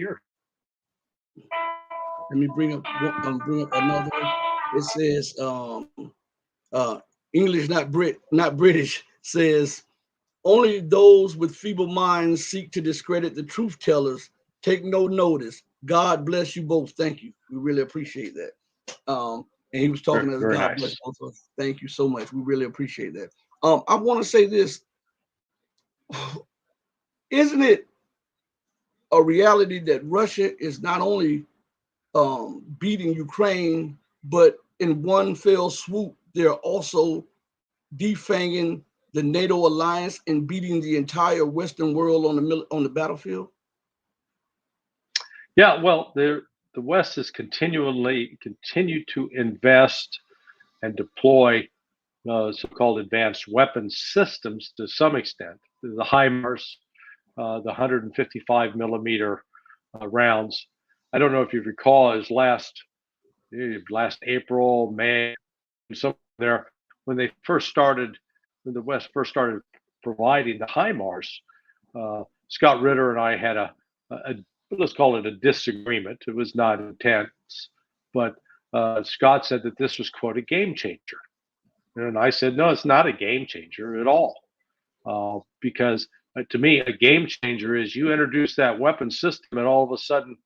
here. Let me bring up another one. It says English, not British, says only those with feeble minds seek to discredit the truth tellers. Take no notice. God bless you both. Thank you. We really appreciate that. And he was talking as God bless both of us. Thank you so much. We really appreciate that. I want to say this. Isn't it a reality that Russia is not only beating Ukraine, but in one fell swoop, they're also defanging the NATO alliance and beating the entire Western world on the battlefield? Yeah, well, the West has continued to invest and deploy so-called advanced weapons systems to some extent. The HIMARS, the 155 millimeter rounds. I don't know if you recall, as last April, May, somewhere there, when the West first started providing the HIMARS, Scott Ritter and I had a let's call it a disagreement. It was not intense, but Scott said that this was, quote, a game changer. And I said, no, it's not a game changer at all. Because to me, a game changer is you introduce that weapon system and all of a sudden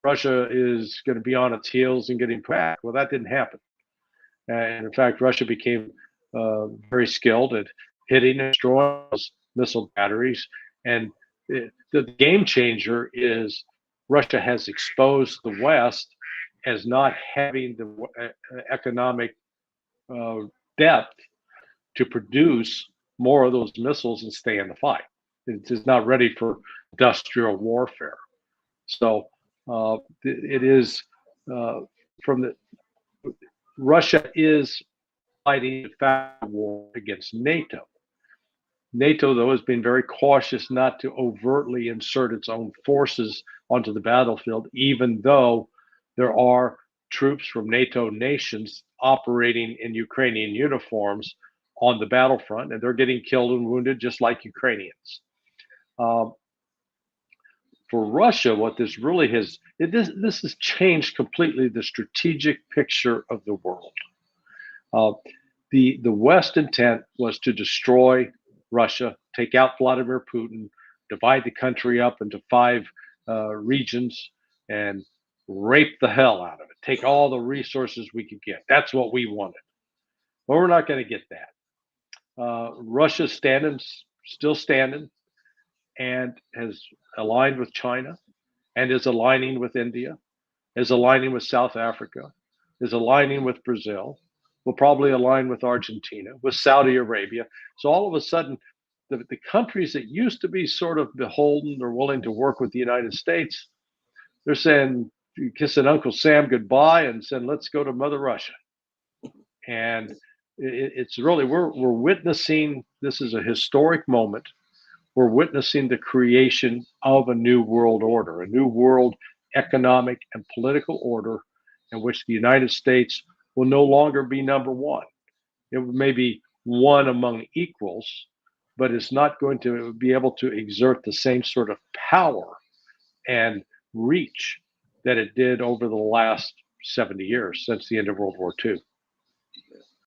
Russia is going to be on its heels and getting back. Well, that didn't happen. And in fact, Russia became very skilled at hitting and destroying those missile batteries. And the game changer is Russia has exposed the West as not having the economic depth to produce more of those missiles and stay in the fight. It is not ready for industrial warfare. So it is Russia is fighting a war against NATO. NATO, though, has been very cautious not to overtly insert its own forces onto the battlefield, even though there are troops from NATO nations operating in Ukrainian uniforms on the battlefront, and they're getting killed and wounded just like Ukrainians. For Russia, what this really has, this has changed completely the strategic picture of the world. The West intent was to destroy Russia, take out Vladimir Putin, divide the country up into 5 regions, and rape the hell out of it. Take all the resources we could get. That's what we wanted. But we're not going to get that. Russia's still standing, and has aligned with China, and is aligning with India, is aligning with South Africa, is aligning with Brazil, will probably align with Argentina, with Saudi Arabia. So all of a sudden, the countries that used to be sort of beholden or willing to work with the United States, they're saying, kissing Uncle Sam goodbye and saying, let's go to Mother Russia. And it's really, we're witnessing, this is a historic moment. We're witnessing the creation of a new world order, a new world economic and political order in which the United States will no longer be number one. It may be one among equals, but it's not going to be able to exert the same sort of power and reach that it did over the last 70 years since the end of World War II.